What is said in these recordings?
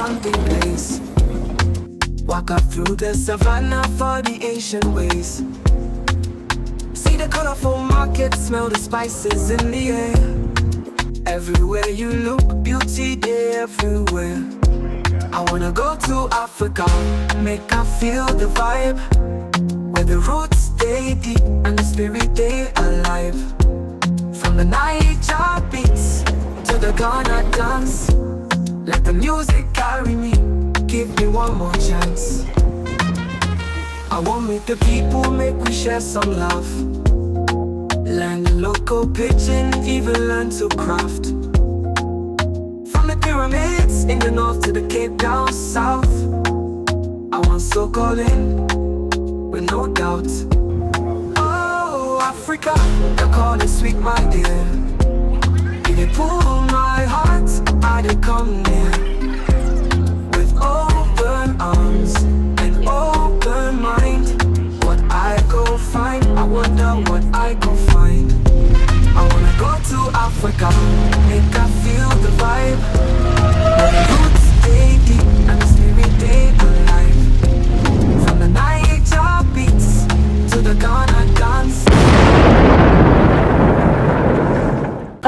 sunbeam blaze. Walk up through the savannah for the ancient ways. See the colorful market, smell the spices in the air. Everywhere you look, beauty everywhere. I wanna go to Africa, make I feel the vibe, where the roots stay deep and the spirit they alive. From the Niger beats to the Ghana dance, let the music carry me, give me one more chance. I want meet the people, make we share some love. Learn the local pidgin, even learn to craft. From the pyramids in the north to the Cape down south, I want soak all in, with no doubt. Oh, Africa, the call is sweet, my dear. If they pull my heart, I did come near. With open arms and open mind, what I go find, I wonder what I go find. I wanna go to Africa, make I feel the vibe, where the roots stay deep and the spirit they alive. From the Niger beats to the Ghana dance.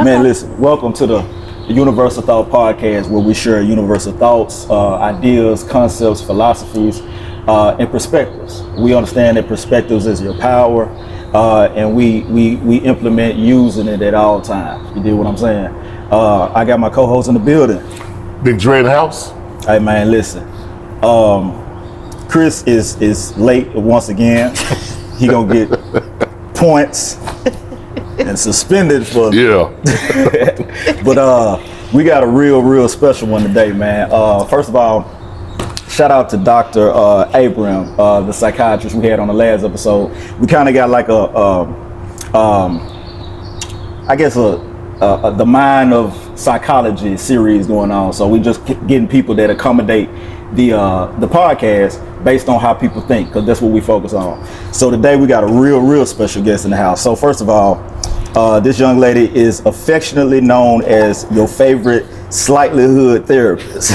Man, listen, welcome to the Universal Thought Podcast, where we share universal thoughts, ideas, concepts, philosophies, and perspectives. We understand that perspectives is your power, and we implement using it at all times. You dig what I'm saying? I got my co-host in the building. Big Dre in the house. Hey man, listen. Chris is late once again. He gonna get points and suspended for But we got a real special one today, man. First of all, shout out to Dr. Abram, the psychiatrist we had on the last episode. We kind of got like the Mind of Psychology series going on. So we just getting people that accommodate the podcast based on how people think, because that's what we focus on. So today we got a real special guest in the house. So first of all, this young lady is affectionately known as your favorite slightly hood therapist.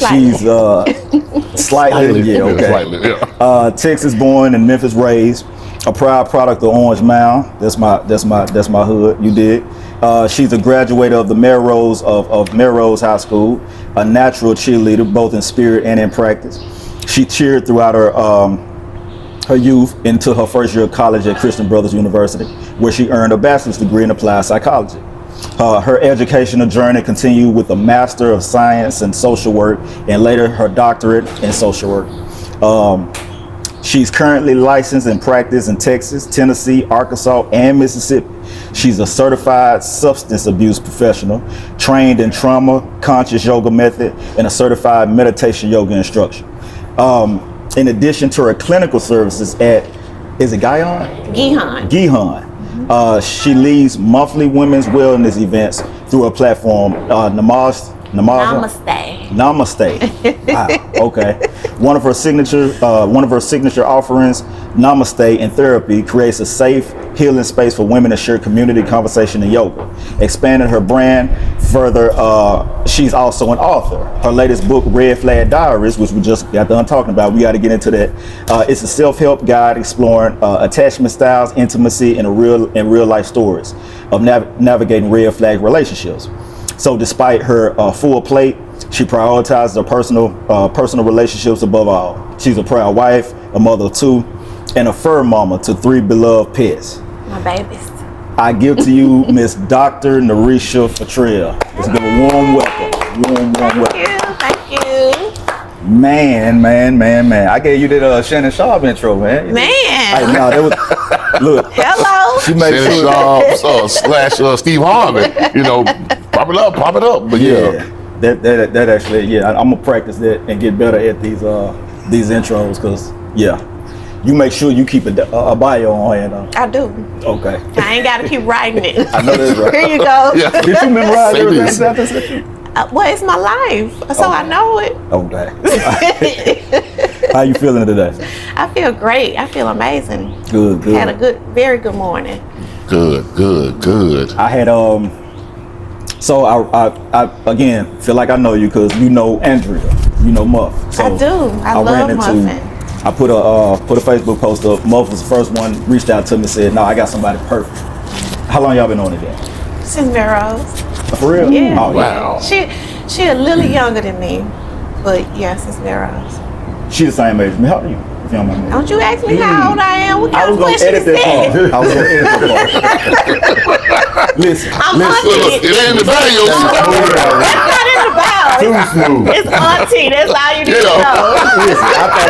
She's slightly, yeah, okay. Slightly, yeah. Texas born and Memphis raised, a proud product of Orange Mound. That's my hood. You did. She's a graduate of the Melrose of Melrose High School, a natural cheerleader both in spirit and in practice. She cheered throughout her youth into her first year of college at Christian Brothers University, where she earned a bachelor's degree in applied psychology. Her educational journey continued with a Master of Science in Social Work and later her doctorate in social work. She's currently licensed in practice in Texas, Tennessee, Arkansas, and Mississippi. She's a certified substance abuse professional, trained in trauma, conscious yoga method, and a certified meditation yoga instructor. In addition to her clinical services at, is it Gihon? Gihon. She leads monthly women's wellness events through a platform, Namaste. Wow, okay. One of her signature offerings, Namaste in Therapy, creates a safe, healing space for women to share community, conversation, and yoga. Expanding her brand further, she's also an author. Her latest book, Red Flag Diaries, which we just got done talking about, we got to get into that. It's a self-help guide exploring attachment styles, intimacy, and real life stories of navigating red flag relationships. So despite her full plate, she prioritizes her personal relationships above all. She's a proud wife, a mother of two, and a fur mama to 3 beloved pets. My babies. I give to you Miss Dr.Naricia Futrell. Let's give a warm welcome. Warm welcome. Thank you. Man. I gave you that Shannon Sharp intro, man. Man. Hey, no, that was, look. Hello. She made Shannon Sharp slash Steve Harvey. You know, pop it up. But yeah. That actually, yeah, I'm gonna practice that and get better at these intros, because you make sure you keep a bio on here though. I do. Okay. I ain't gotta keep writing it. I know that's right. Here you go. Yeah. Did you memorize everything? Well, it's my life, so I know it. Okay. How you feeling today? I feel great. I feel amazing. Good. Had a very good morning. Good. I had so I again feel like I know you because you know Andrea. You know Muff. So I do. I love Muffin. I put a Facebook post up. Muff was the first one, reached out to me, said, "No, I got somebody perfect." How long y'all been on it then? Since Melrose. For real? Yeah. Oh, Wow. She a little younger than me, but yeah, since Melrose. She the same age as me. How old are you? If you don't mind me. Don't you ask me how old I am? What I kind was of gonna question edit is that that? part. I was gonna edit that part. Listen. I'm Look, auntie. it ain't in the bio. It's not in the bio. Too smooth. It's auntie. That's all you need to Yeah. know. Listen, I thought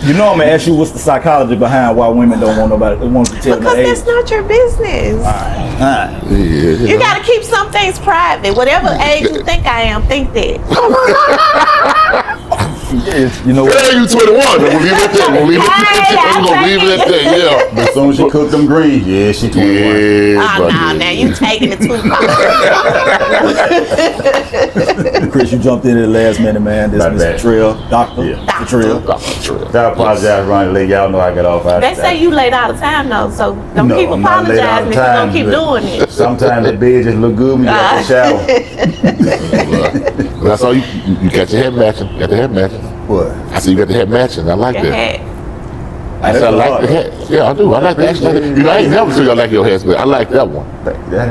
you know, I'm gonna ask you what's the psychology behind why women don't want nobody, they want to tell Because their age. that's not your business. Alright. Yeah. You gotta keep some things private. Whatever age you think I am, think that. Yes, you know what? Hey, you 21. We'll leave it at that. We'll leave it at that. We're gonna leave it at that. Yeah. But as soon as she cooked them greens, yeah, she 21. Yeah. Oh, no, now you taking it too far. Chris, you jumped in at the last minute, man. This Not Mr. bad. Futrell, Dr. Yeah. Futrell. I apologize running late. Y'all know I got off. They say you late all the time though, so don't keep I'm not late all apologizing the if you time, don't keep but doing it. Sometimes the bed just look good when you got the shower. That's all you got your head matching. Got the head matching. What? I see you got the head matching. I like Your that. hat. I said I like the head. Yeah, I do. I like the actually. You know, I ain't never seen you like your head, but I like that one.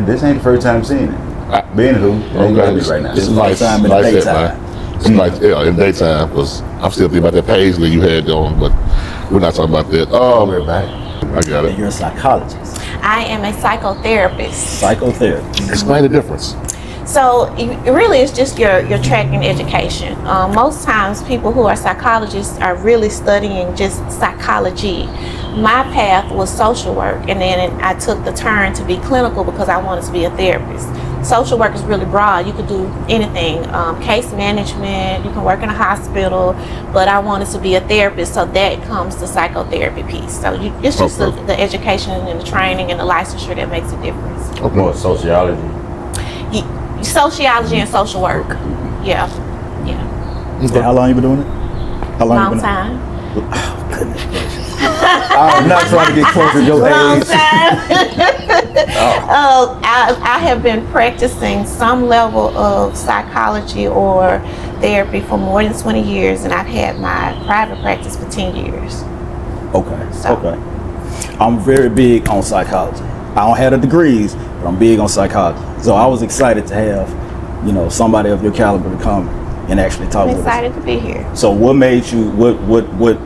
This ain't the first time seeing it. Being who? Ain't got me right now. It's This is nice. time in the Nice daytime. man. It's nice. Yeah, in daytime. Because I'm still thinking about that Paisley you had on, but we're not talking about that. Don't worry about it. I got And it. you're a psychologist, I am a psychotherapist. psychotherapist. Explain the difference. So it really is just your track in education. Most times people who are psychologists are really studying just psychology. My path was social work, and then I took the turn to be clinical because I wanted to be a therapist. Social work is really broad. You could do anything, case management, you can work in a hospital, but I wanted to be a therapist, so that comes the psychotherapy piece. So it's just the education and the training and the licensure that makes a difference. More sociology. Sociology and social work. Yeah. Okay, how long you been doing it? How long you Long been time. Oh, goodness gracious. I'm not trying to get closer to your Long age. time. I have been practicing some level of psychology or therapy for more than 20 years, and I've had my private practice for 10 years. Okay, So- okay. I'm very big on psychology. I don't have the degrees, but I'm big on psychology. So I was excited to have, somebody of your caliber to come and actually talk I'm with us. excited to be here. So what made you, what,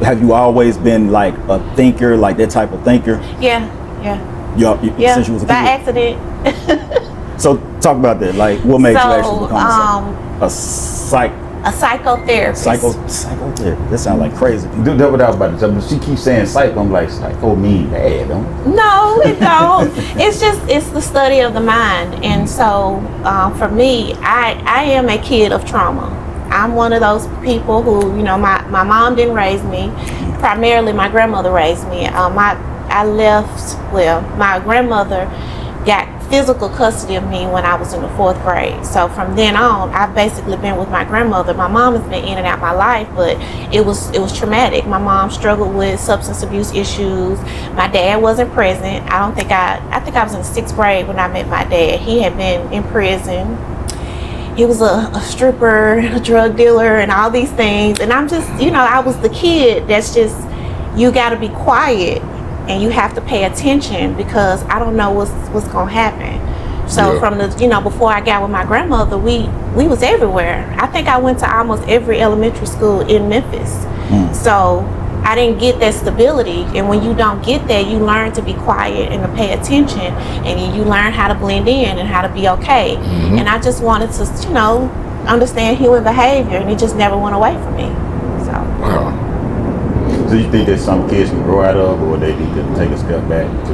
have you always been like a thinker, like that type of thinker? Yeah. Since you was a By kid? accident. So talk about that. Like, what made you So, actually become a psychotherapist. psychotherapist? That sounds like crazy. Do that without about it. She keeps saying psych. I'm like, psycho mean bad, don't it? No, it don't. It's the study of the mind. And so for me, I am a kid of trauma. I'm one of those people who, my mom didn't raise me. Primarily, my grandmother raised me. My grandmother got physical custody of me when I was in the 4th grade. So from then on, I've basically been with my grandmother. My mom has been in and out my life, but it was traumatic. My mom struggled with substance abuse issues. My dad wasn't present. I think I was in the 6th grade when I met my dad. He had been in prison. He was a stripper, a drug dealer, and all these things. And I'm just, I was the kid that's just, you got to be quiet and you have to pay attention because I don't know what's gonna happen. So from the, before I got with my grandmother, we was everywhere. I think I went to almost every elementary school in Memphis. So I didn't get that stability. And when you don't get that, you learn to be quiet and to pay attention, and you learn how to blend in and how to be okay. And I just wanted to, understand human behavior, and it just never went away from me. So. Wow. So you think that some kids can grow out of, or they need to take a step back to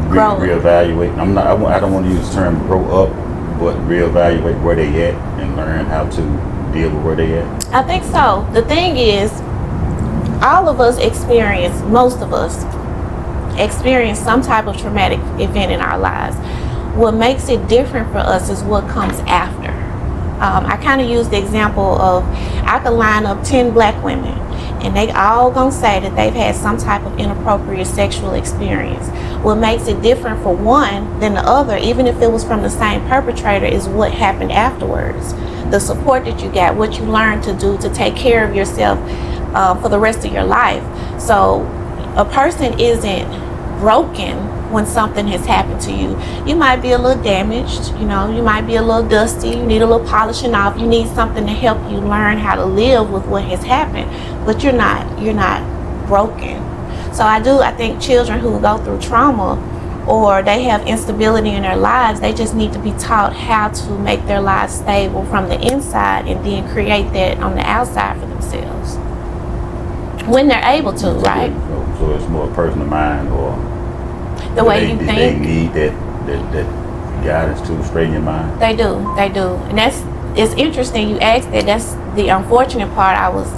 reevaluate? I don't want to use the term grow up, but reevaluate where they at and learn how to deal with where they at. I think so. The thing is, most of us experience some type of traumatic event in our lives. What makes it different for us is what comes after. I kind of use the example of, I could line up 10 black women, and they all gonna say that they've had some type of inappropriate sexual experience. What makes it different for one than the other, even if it was from the same perpetrator, is what happened afterwards. The support that you got, what you learned to do to take care of yourself for the rest of your life. So a person isn't broken when something has happened to you. You might be a little damaged, you might be a little dusty, you need a little polishing off, you need something to help you learn how to live with what has happened, but you're not broken. So I think children who go through trauma or they have instability in their lives, they just need to be taught how to make their lives stable from the inside and then create that on the outside for themselves when they're able to, right? So it's more personal mind, or the way you think. They need that guidance to straighten your mind. They do, and it's interesting you asked that. That's the unfortunate part. I was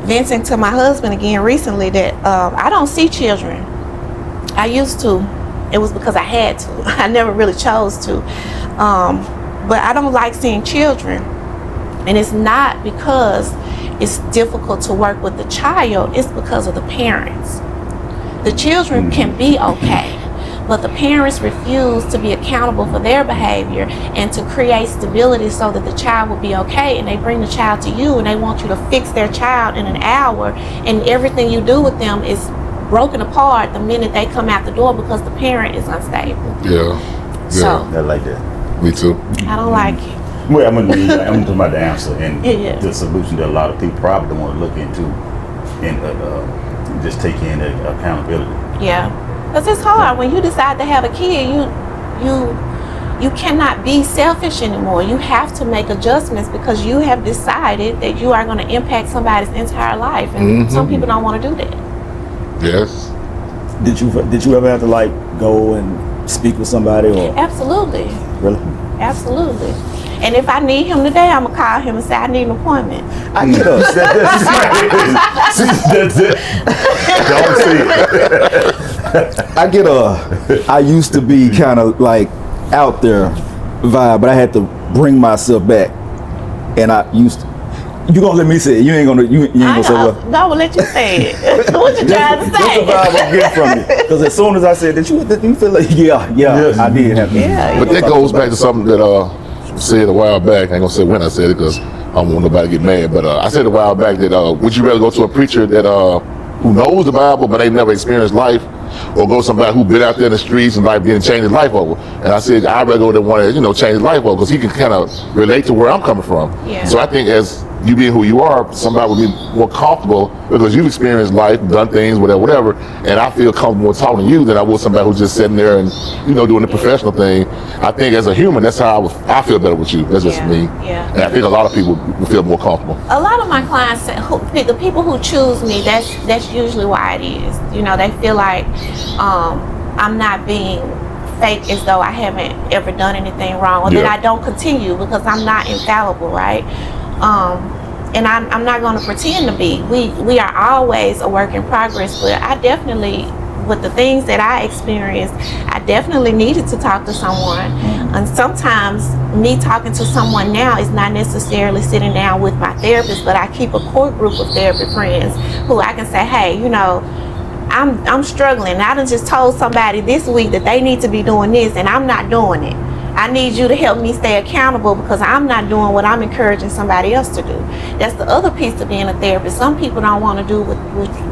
venting to my husband again recently that I don't see children. I used to. It was because I had to. I never really chose to, but I don't like seeing children, and it's not because it's difficult to work with the child. It's because of the parents. The children can be okay, but the parents refuse to be accountable for their behavior and to create stability so that the child will be okay, and they bring the child to you and they want you to fix their child in an hour, and everything you do with them is broken apart the minute they come out the door because the parent is unstable. Yeah. So I like that. Me too. I don't like it. Well, I'm gonna talk about the answer and Yeah. the solution that a lot of people probably don't want to look into, and just take in the accountability. Yeah, because it's hard when you decide to have a kid. You cannot be selfish anymore. You have to make adjustments because you have decided that you are going to impact somebody's entire life, and some people don't want to do that. Yes. Did you ever have to like go and speak with somebody, or Absolutely, really? absolutely. And if I need him today, I'm gonna call him and say I need an appointment. I get up. That's it. Don't see it. I get I used to be kind of like out there vibe, but I had to bring myself back, and I used to. You gonna let me say it? You ain't gonna say what? No, we'll let you say it. What you trying to That's the say? vibe I'm getting from you. Because as soon as I said that, you feel like Yes. I did have to. Yeah. But that goes back to something that said a while back. I ain't gonna say when I said it because I don't want nobody to get mad. But I said a while back that would you rather go to a preacher that who knows the Bible but they never experienced life, or go to somebody who been out there in the streets and like didn't change his life over? And I said I'd rather go to one that change his life over because he can kind of relate to where I'm coming from. Yeah. So I think as you being who you are, somebody would be more comfortable because you've experienced life, done things, whatever. And I feel comfortable with talking to you than I would somebody who's just sitting there and doing the professional thing. I think as a human, that's how I feel better with you. That's just me. Yeah. And I think a lot of people will feel more comfortable. A lot of my clients, the people who choose me, that's usually why it is. They feel like I'm not being fake as though I haven't ever done anything wrong, or that I don't continue because I'm not infallible, right? And I'm not going to pretend to be. We are always a work in progress, but I definitely, with the things that I experienced, I definitely needed to talk to someone. And sometimes me talking to someone now is not necessarily sitting down with my therapist, but I keep a core group of therapy friends who I can say, hey, I'm struggling. I done just told somebody this week that they need to be doing this and I'm not doing it. I need you to help me stay accountable because I'm not doing what I'm encouraging somebody else to do. That's the other piece of being a therapist. Some people don't want to do what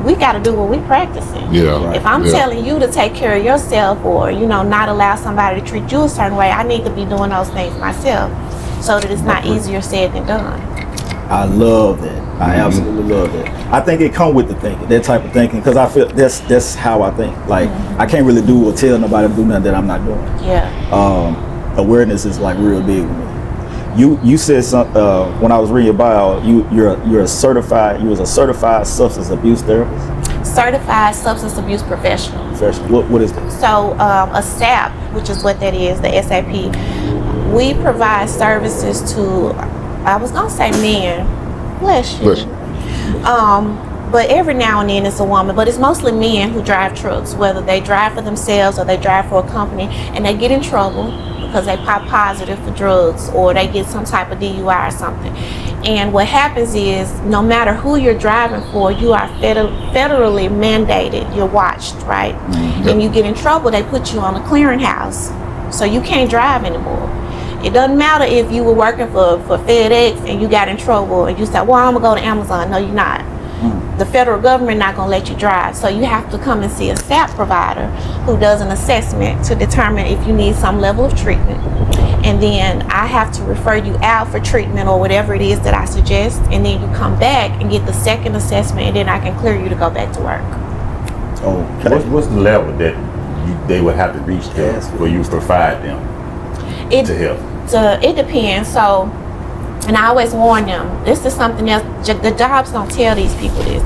we got to do what we practicing. Yeah. Right. If I'm telling you to take care of yourself or, not allow somebody to treat you a certain way, I need to be doing those things myself so that it's not easier said than done. I love that. I absolutely love that. I think it come with the thinking, that type of thinking, because I feel that's how I think. Like I can't really do or tell nobody to do nothing that I'm not doing. Yeah. Awareness is like real big with me. You said when I was reading your bio, you was a certified substance abuse therapist. Certified substance abuse professional. What is that? So a SAP, which is what that is, the SAP. We provide services to, I was gonna say men, bless you. But every now and then it's a woman, but it's mostly men who drive trucks, whether they drive for themselves or they drive for a company, and they get in trouble because they pop positive for drugs or they get some type of DUI or something. And what happens is, no matter who you're driving for, you are federally mandated. You're watched, right? And you get in trouble, they put you on a clearinghouse. So you can't drive anymore. It doesn't matter if you were working for FedEx and you got in trouble and you said, well, I'm going to go to Amazon. No, you're not. The federal government not going to let you drive. So you have to come and see a SAP provider who does an assessment to determine if you need some level of treatment. And then I have to refer you out for treatment or whatever it is that I suggest. And then you come back and get the second assessment, and then I can clear you to go back to work. Okay. What's the level that they would have to reach to where you provide them to help? It depends. So, and I always warn them, this is something else, the jobs don't tell these people this.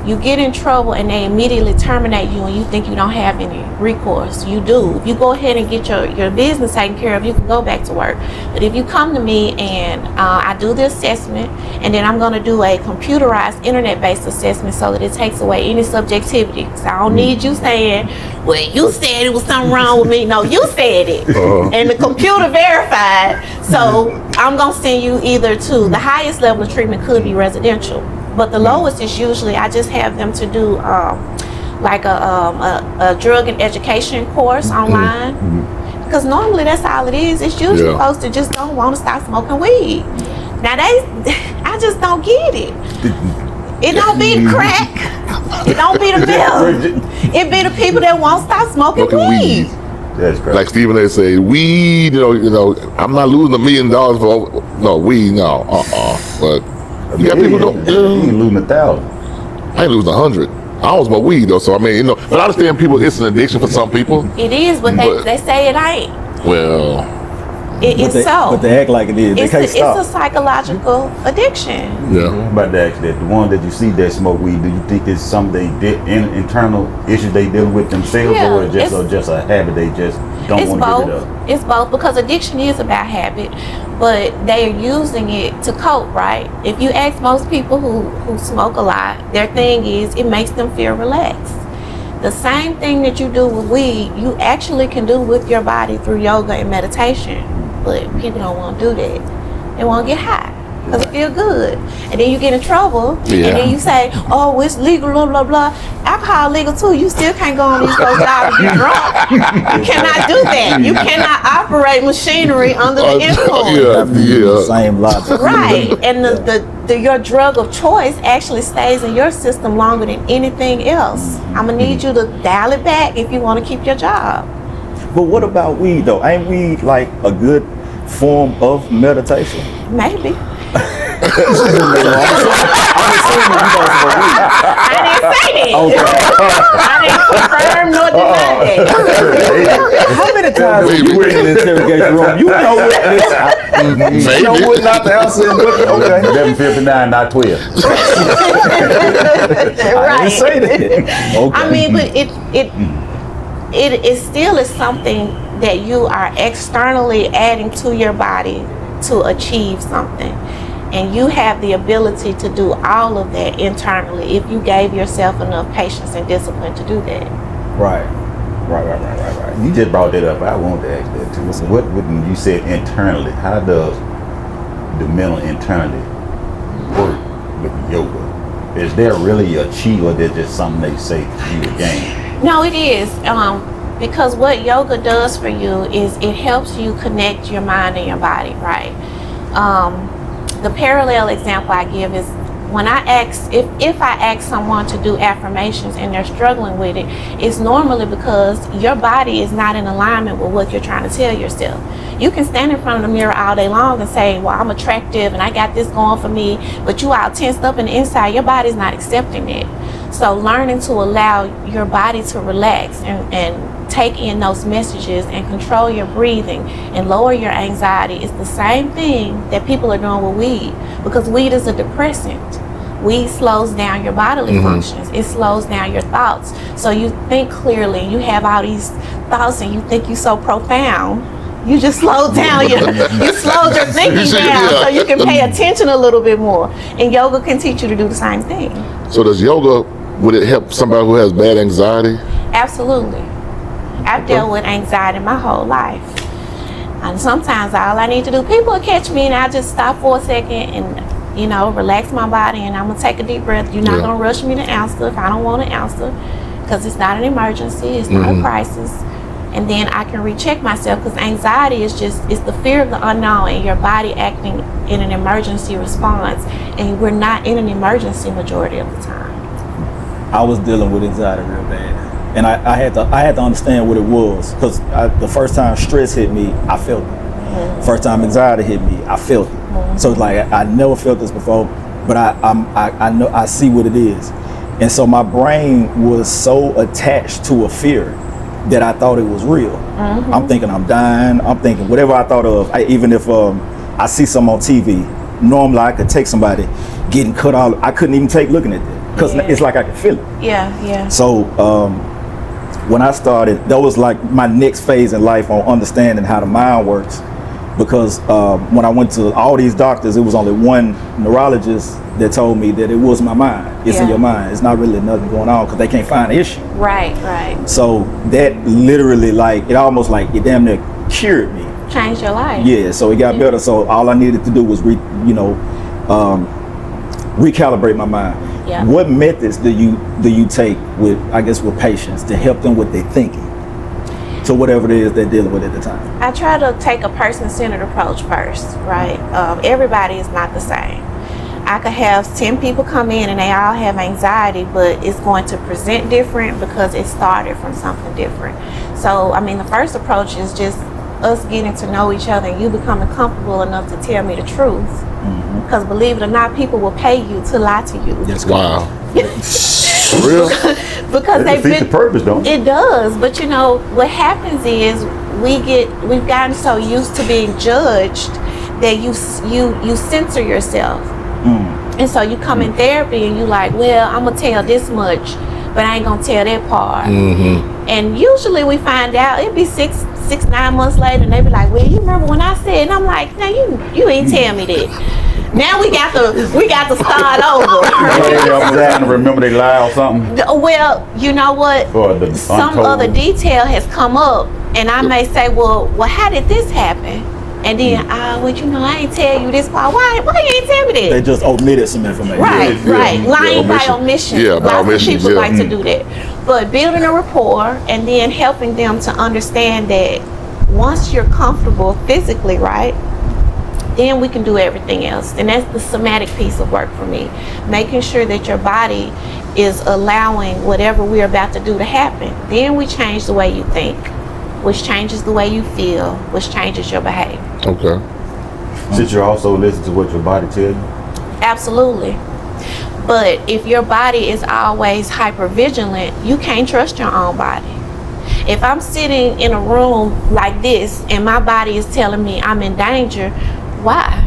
You get in trouble and they immediately terminate you and you think you don't have any recourse. You do. If you go ahead and get your business taken care of, you can go back to work. But if you come to me and I do the assessment, and then I'm going to do a computerized internet-based assessment so that it takes away any subjectivity. So I don't need you saying, well, you said it was something wrong with me. No, you said it. And the computer verified. So I'm going to send you either to the highest level of treatment could be residential. But the lowest is usually I just have them to do like a drug and education course online. Because normally that's all it is. It's usually folks that just don't want to stop smoking weed. Now I just don't get it. It don't be the crack. It don't be the meth. It be the people that won't stop smoking weed. That's great. Like Stephen A. say, weed, you know, I'm not losing $1 million for, no, weed, no, but you got people don't. You ain't losing 1,000. I ain't losing 100. I always smoke weed though, so I mean, you know. But I understand people. It's an addiction for some people. It is, but they say it ain't. Well, But they act like it is. They can't stop. It's a psychological addiction. Yeah. I'm about to ask that the one that you see that smoke weed, do you think it's something they did internal issues they deal with themselves, or just a habit they just don't want to give it up? It's both, because addiction is about habit, but they are using it to cope, right? If you ask most people who smoke a lot, their thing is it makes them feel relaxed. The same thing that you do with weed, you actually can do with your body through yoga and meditation, but people don't want to do that. They want to get high because it feel good, and then you get in trouble, and then you say, oh, it's legal, blah blah blah. Alcohol legal too. You still can't go on these folks' jobs and be drunk. You cannot do that. You cannot operate machinery under the influence. Same logic. Right, and your drug of choice actually stays in your system longer than anything else. I'm gonna need you to dial it back if you want to keep your job. But what about weed though? Ain't weed like a good form of meditation? Maybe. I'm assuming you don't smoke weed. I didn't say that. I didn't confirm nor deny that. How many times have you were in the interrogation room? You know what? You know what not to answer. Okay. 11:59, not 12. I didn't say that. Okay. I mean, but it still is something that you are externally adding to your body to achieve something. And you have the ability to do all of that internally if you gave yourself enough patience and discipline to do that. Right. You just brought that up. I wanted to ask that too. So what when you said internally, how does the mental internally work with yoga? Is there really a chi, or is that just something they say you gain? No, it is. Because what yoga does for you is it helps you connect your mind and your body, right? The parallel example I give is when I ask, if I ask someone to do affirmations and they're struggling with it, it's normally because your body is not in alignment with what you're trying to tell yourself. You can stand in front of the mirror all day long and say, well, I'm attractive and I got this going for me, but you all tensed up in the inside, your body's not accepting it. So learning to allow your body to relax and take in those messages and control your breathing and lower your anxiety is the same thing that people are doing with weed, because weed is a depressant. Weed slows down your bodily functions. It slows down your thoughts. So you think clearly, you have all these thoughts and you think you're so profound. You just slowed down you slowed your thinking down so you can pay attention a little bit more. And yoga can teach you to do the same thing. So does yoga, would it help somebody who has bad anxiety? Absolutely. I've dealt with anxiety my whole life. And sometimes all I need to do, people will catch me and I'll just stop for a second and you know, relax my body, and I'm gonna take a deep breath. You're not gonna rush me to answer if I don't want to answer, because it's not an emergency, it's not a crisis. And then I can recheck myself, because anxiety is it's the fear of the unknown and your body acting in an emergency response, and we're not in an emergency majority of the time. I was dealing with anxiety real bad, and I had to understand what it was, because the first time stress hit me, I felt it. First time anxiety hit me, I felt it. So like I never felt this before, but I know, I see what it is, and so my brain was so attached to a fear that I thought it was real. I'm thinking I'm dying. I'm thinking whatever I thought of. Even if I see something on TV, normally I could take somebody getting cut off. I couldn't even take looking at that, because it's like I could feel it. Yeah. So when I started, that was like my next phase in life on understanding how the mind works. Because when I went to all these doctors, it was only one neurologist that told me that it was my mind. It's in your mind. It's not really nothing going on, because they can't find the issue. Right. So that literally, like, it almost like it damn near cured me. Changed your life. Yeah, so it got better. So all I needed to do was recalibrate my mind. Yeah. What methods do you take with patients to help them with their thinking? So whatever it is they're dealing with at the time. I try to take a person-centered approach first, right? Everybody is not the same. I could have 10 people come in and they all have anxiety, but it's going to present different because it started from something different. So, I mean, the first approach is just us getting to know each other and you becoming comfortable enough to tell me the truth. Because believe it or not, people will pay you to lie to you. Yes, wow. For real? Because It defeats the purpose, don't it? It does, but you know what happens is we've gotten so used to being judged that you censor yourself, and so you come in therapy and you like, well, I'm gonna tell this much, but I ain't gonna tell that part. And usually we find out it'd be 9 months later, and they be like, well, you remember when I said? And I'm like, no, you ain't tell me that. Now we got to start over. I'm trying to remember they lie or something. Well, you know what? Some other detail has come up, and I may say, well, how did this happen? And then, well, you know, I ain't tell you this part. Why you ain't tell me that? They just omitted some information. Right. Lying by omission. Yeah, by omission. Lots of people like to do that. But building a rapport and then helping them to understand that once you're comfortable physically, right, then we can do everything else. And that's the somatic piece of work for me. Making sure that your body is allowing whatever we're about to do to happen. Then we change the way you think, which changes the way you feel, which changes your behavior. Okay. Should you also listen to what your body tells you? Absolutely. But if your body is always hypervigilant, you can't trust your own body. If I'm sitting in a room like this and my body is telling me I'm in danger, why?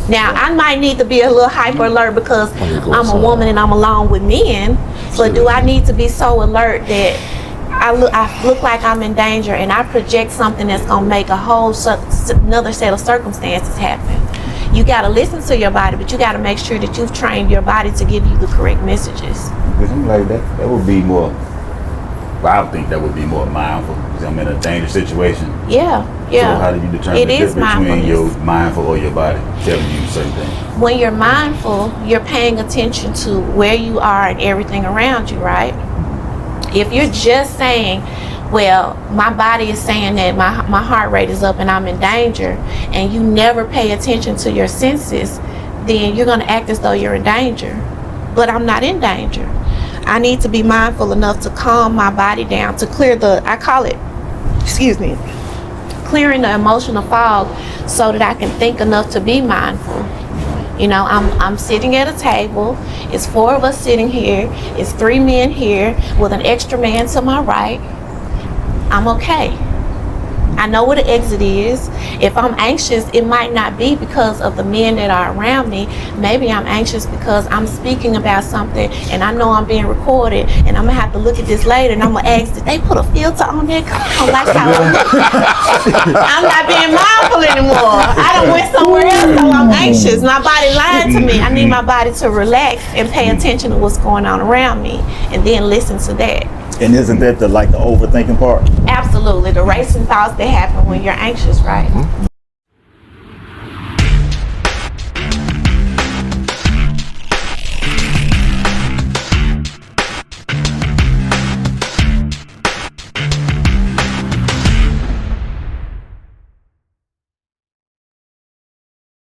Now, I might need to be a little hyper alert because I'm a woman and I'm alone with men, but do I need to be so alert that I look like I'm in danger and I project something that's going to make a whole another set of circumstances happen? You got to listen to your body, but you got to make sure that you've trained your body to give you the correct messages. Because I'm like, that would be more, I would think that would be more mindful because I'm in a dangerous situation. Yeah. So how do you determine the difference between your mindful or your body telling you certain things? When you're mindful, you're paying attention to where you are and everything around you, right? If you're just saying, well, my body is saying that my heart rate is up and I'm in danger, and you never pay attention to your senses, then you're going to act as though you're in danger. But I'm not in danger. I need to be mindful enough to calm my body down, to clear clearing the emotional fog so that I can think enough to be mindful. You know, I'm sitting at a table. It's 4 of us sitting here. It's 3 men here with an extra man to my right. I'm okay. I know where the exit is. If I'm anxious, it might not be because of the men that are around me. Maybe I'm anxious because I'm speaking about something and I know I'm being recorded and I'm gonna have to look at this later and I'm gonna ask, did they put a filter on there? I don't like how I look. I'm not being mindful anymore. I done went somewhere else, so I'm anxious. My body lied to me. I need my body to relax and pay attention to what's going on around me and then listen to that. And isn't that the overthinking part? Absolutely. The racing thoughts that happen when you're anxious, right?